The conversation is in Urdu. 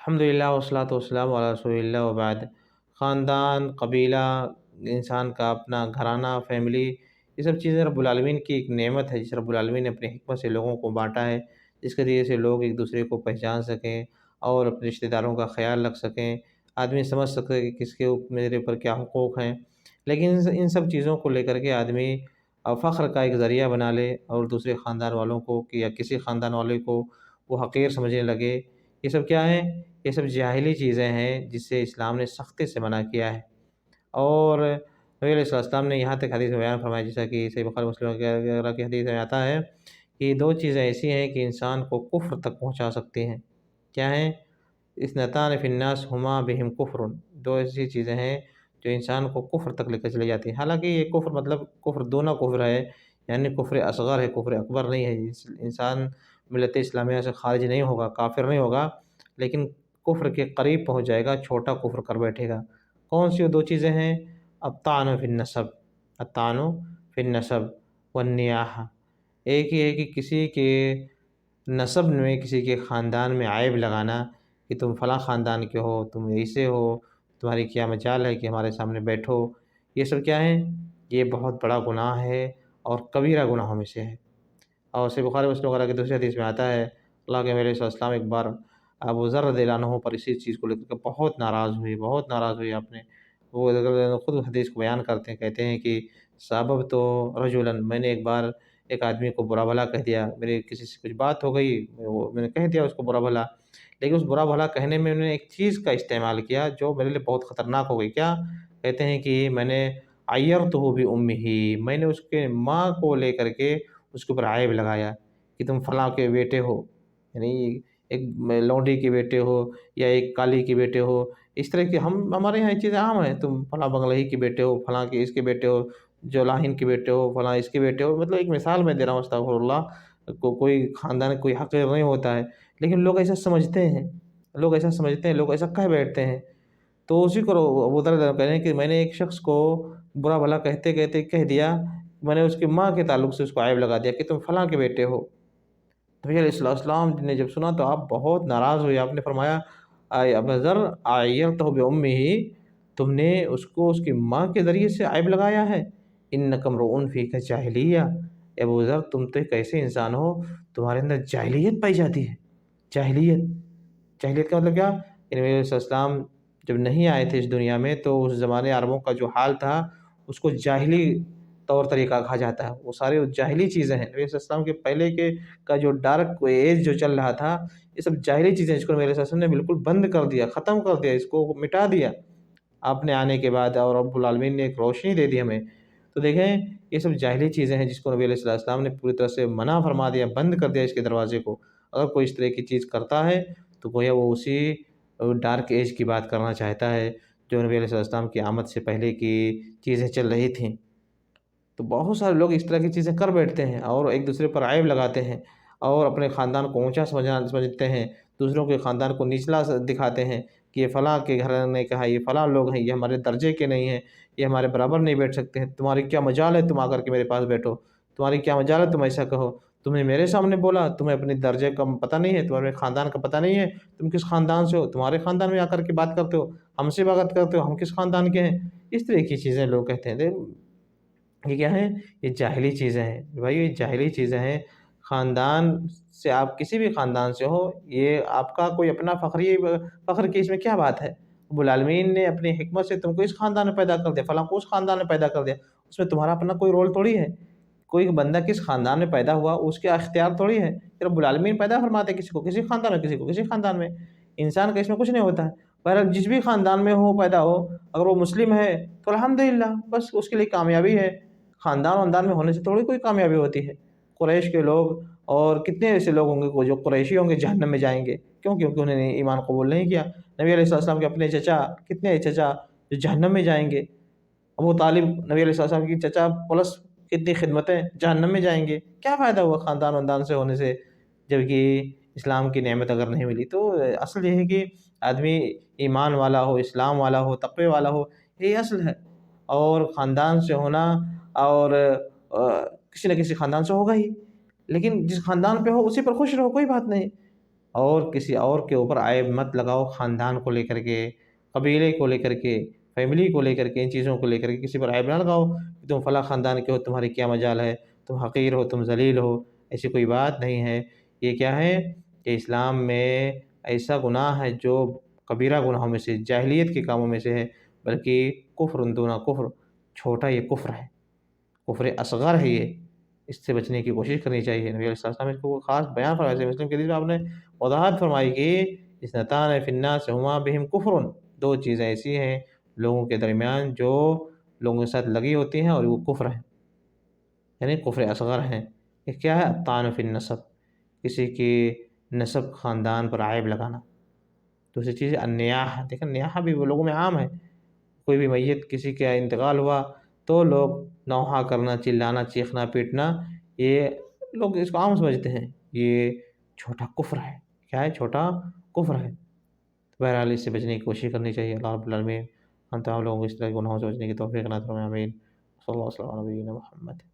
الحمدللہ والصلاۃ والسلام علی رسول اللہ وبعد۔ خاندان، قبیلہ، انسان کا اپنا گھرانہ، فیملی، یہ سب چیزیں رب العالمین کی ایک نعمت ہے، جس رب العالمین نے اپنی حکمت سے لوگوں کو بانٹا ہے، جس کے ذریعے سے لوگ ایک دوسرے کو پہچان سکیں اور اپنے رشتہ داروں کا خیال رکھ سکیں، آدمی سمجھ سکے کہ کس کے میرے اوپر کیا حقوق ہیں۔ لیکن ان سب چیزوں کو لے کر کے آدمی فخر کا ایک ذریعہ بنا لے اور دوسرے خاندان والوں کو یا کسی خاندان والے کو وہ حقیر سمجھنے لگے، یہ سب کیا ہے؟ یہ سب جاہلی چیزیں ہیں جس سے اسلام نے سختی سے منع کیا ہے۔ اور نبی علیہ السلام نے یہاں تک حدیث میں بیان فرمایا، جیسا کہ صحیح بخاری مسلم وغیرہ کی حدیث میں آتا ہے کہ دو چیزیں ایسی ہیں کہ انسان کو کفر تک پہنچا سکتی ہیں۔ کیا ہیں؟ اثنتان فی الناس ہما بہم کفر، دو ایسی چیزیں ہیں جو انسان کو کفر تک لے کر چلی جاتی ہیں۔ حالانکہ یہ کفر مطلب کفر دونوں کفر ہے، یعنی کفر اصغر ہے، کفر اکبر نہیں ہے۔ انسان ملت اسلامیہ سے خارج نہیں ہوگا، کافر نہیں ہوگا، لیکن کفر کے قریب پہنچ جائے گا، چھوٹا کفر کر بیٹھے گا۔ کون سی وہ دو چیزیں ہیں؟ الطعن فی النسب، الطعن فی النسب والنیاحہ۔ ایک یہ ہے کہ کسی کے نسب میں، کسی کے خاندان میں عیب لگانا کہ تم فلاں خاندان کے ہو، تم ایسے ہو، تمہاری کیا مجال ہے کہ ہمارے سامنے بیٹھو۔ یہ سب کیا ہے؟ یہ بہت بڑا گناہ ہے اور کبیرہ گناہوں میں سے ہے۔ اور صحیح بخاری مسلم وغیرہ کی دوسری حدیث میں آتا ہے، اللہ کے نبی علیہ السلام ایک بار ابو ذر رضی اللہ عنہ پر اسی چیز کو لے کر کے بہت ناراض ہوئے، بہت ناراض ہوئے آپ نے۔ وہ خود حدیث کو بیان کرتے ہیں، کہتے ہیں کہ سبب تو رجلاً، میں نے ایک بار ایک آدمی کو برا بھلا کہہ دیا، میرے کسی سے کچھ بات ہو گئی، میں نے کہہ دیا اس کو برا بھلا، لیکن اس برا بھلا کہنے میں نے ایک چیز کا استعمال کیا جو میرے لیے بہت خطرناک ہو گئی۔ کیا کہتے ہیں کہ میں نے عیرتہ بامہ، میں نے اس کے ماں کو لے کر کے اس کے اوپر عیب لگایا کہ تم فلاں کے بیٹے ہو، یعنی ایک لونڈی کے بیٹے ہو یا ایک کالی کے بیٹے ہو، اس طرح کی ہمارے یہاں یہ چیزیں عام ہیں، تم فلاں بنگلہی کے بیٹے ہو، فلاں کے اس کے بیٹے ہو، جو لاہن کے بیٹے ہو، فلاں اس کے بیٹے ہو، مطلب ایک مثال میں دے رہا ہوں، استغفر اللہ، کوئی خاندان کوئی حقیر نہیں ہوتا ہے، لیکن لوگ ایسا سمجھتے ہیں، لوگ ایسا سمجھتے ہیں، لوگ ایسا کہہ بیٹھتے ہیں۔ تو اسی کو ابو ذر کہہ رہے ہیں کہ میں نے ایک شخص کو برا بھلا کہتے کہتے کہہ دیا، میں نے اس کی ماں کے تعلق سے اس کو عیب لگا دیا کہ تم فلاں کے بیٹے ہو۔ نبی علیہ السلام نے جب سنا تو آپ بہت ناراض ہوئے، آپ نے فرمایا اے ابا ذر عیرتہ بامہ، تم نے اس کو اس کی ماں کے ذریعے سے عیب لگایا ہے، انک امرؤ فیک جاہلیہ، اے ابو ذر تم تو ایک ایسے انسان ہو تمہارے اندر جاہلیت پائی جاتی ہے۔ جاہلیت، جاہلیت کا مطلب کیا؟ کہ نبی علیہ السلام جب نہیں آئے تھے اس دنیا میں تو اس زمانے عربوں کا جو حال تھا اس کو جاہلی طور طریقہ کہا جاتا ہے، وہ سارے جاہلی چیزیں ہیں۔ نبی علیہ السلام کے پہلے کے کا جو ڈارک ایج جو چل رہا تھا، یہ سب جاہلی چیزیں، جس کو نبی علیہ السلام نے بالکل بند کر دیا، ختم کر دیا، اس کو مٹا دیا آپ نے آنے کے بعد، اور رب العالمین نے ایک روشنی دے دی ہمیں۔ تو دیکھیں یہ سب جاہلی چیزیں ہیں جس کو نبی علیہ السلام نے پوری طرح سے منع فرما دیا، بند کر دیا اس کے دروازے کو۔ اگر کوئی اس طرح کی چیز کرتا ہے تو گویا وہ اسی ڈارک ایج کی بات کرنا چاہتا ہے جو نبی علیہ السلام کی آمد سے پہلے کی چیزیں چل رہی تھیں۔ تو بہت سارے لوگ اس طرح کی چیزیں کر بیٹھتے ہیں اور ایک دوسرے پر عیب لگاتے ہیں اور اپنے خاندان کو اونچا سمجھتے ہیں، دوسروں کے خاندان کو نچلا دکھاتے ہیں کہ یہ فلاں کے گھر نے کہا، یہ فلاں لوگ ہیں، یہ ہمارے درجے کے نہیں ہیں، یہ ہمارے برابر نہیں بیٹھ سکتے ہیں، تمہاری کیا مجال ہے تم آ کر کے میرے پاس بیٹھو، تمہاری کیا مجال ہے تم ایسا کہو، تم نے میرے سامنے بولا، تمہیں اپنے درجے کا پتہ نہیں ہے، تمہارے خاندان کا پتہ نہیں ہے، تم کس خاندان سے ہو، تمہارے خاندان میں آ کر کے بات کرتے ہو، ہم سے بات کرتے ہو، ہم کس خاندان کے ہیں، اس طرح کی چیزیں لوگ کہتے ہیں۔ یہ کیا ہے؟ یہ جاہلی چیزیں ہیں بھائی، یہ جاہلی چیزیں ہیں۔ خاندان سے، آپ کسی بھی خاندان سے ہو، یہ آپ کا کوئی اپنا فخر کی اس میں کیا بات ہے؟ رب العالمین نے اپنی حکمت سے تم کو اس خاندان میں پیدا کر دیا، فلاں کو اس خاندان میں پیدا کر دیا، اس میں تمہارا اپنا کوئی رول تھوڑی ہے۔ کوئی بندہ کس خاندان میں پیدا ہوا اس کے اختیار تھوڑی ہے، رب العالمین پیدا فرماتے کسی کو کسی خاندان میں، کسی کو کسی خاندان میں، انسان کا اس میں کچھ نہیں ہوتا ہے۔ بہرحال جس بھی خاندان میں ہو، پیدا ہو، اگر وہ مسلم ہے تو الحمدللہ، بس اس کے لیے کامیابی ہے۔ خاندان واندان میں ہونے سے تھوڑی کوئی کامیابی ہوتی ہے۔ قریش کے لوگ اور کتنے ایسے لوگ ہوں گے جو قریشی ہوں گے جہنم میں جائیں گے، کیوں؟ کیونکہ انہوں نے ایمان قبول نہیں کیا۔ نبی علیہ السلام کے اپنے چچا، کتنے چچا جو جہنم میں جائیں گے، ابو طالب نبی علیہ السلام کی چچا پلس کتنی خدمتیں، جہنم میں جائیں گے۔ کیا فائدہ ہوا خاندان واندان سے ہونے سے جب کہ اسلام کی نعمت اگر نہیں ملی؟ تو اصل یہ ہے کہ آدمی ایمان والا ہو، اسلام والا ہو، تقوی والا ہو، یہ اصل ہے۔ اور خاندان سے ہونا، اور کسی نہ کسی خاندان سے ہوگا ہی، لیکن جس خاندان پہ ہو اسی پر خوش رہو، کوئی بات نہیں۔ اور کسی اور کے اوپر عیب مت لگاؤ، خاندان کو لے کر کے، قبیلے کو لے کر کے، فیملی کو لے کر کے، ان چیزوں کو لے کر کے کسی پر عیب نہ لگاؤ کہ تم فلاں خاندان کے ہو، تمہاری کیا مجال ہے، تم حقیر ہو، تم ذلیل ہو، ایسی کوئی بات نہیں ہے۔ یہ کیا ہے کہ اسلام میں ایسا گناہ ہے جو کبیرہ گناہوں میں سے، جاہلیت کے کاموں میں سے ہے، بلکہ کفر دون کفر، چھوٹا یہ کفر ہے، کفر اصغر ہے یہ، اس سے بچنے کی کوشش کرنی چاہیے۔ نبی علیہ السلام اس کو خاص بیان فرمایا، جیسے مسلم کے حدیث میں آپ نے وضاحت فرمائی کہ اثنتان فی الناس ہما بہم کفر، دو چیزیں ایسی ہیں لوگوں کے درمیان جو لوگوں کے ساتھ لگی ہوتی ہیں اور وہ کفر ہے، یعنی کفر اصغر ہیں۔ یہ کیا ہے؟ الطعن فی النسب، کسی کی نسب خاندان پر عیب لگانا۔ دوسری چیز ہے النیاحہ، دیکھیں نیاحہ بھی وہ لوگوں میں عام ہے، کوئی بھی میت کسی کا انتقال ہوا تو لوگ نوحہ کرنا، چلانا، چیخنا، پیٹنا، یہ لوگ اس کو عام سمجھتے ہیں، یہ چھوٹا کفر ہے۔ کیا ہے؟ چھوٹا کفر ہے۔ بہرحال اس سے بچنے کی کوشش کرنی چاہیے۔ اللہ رب العالمین ہم تمام لوگوں کو اس طرح کے گناہوں سے بچنے کی توفیق عطا فرمائے، آمین۔ صلی اللہ علیہ وسلم علی نبینا محمد۔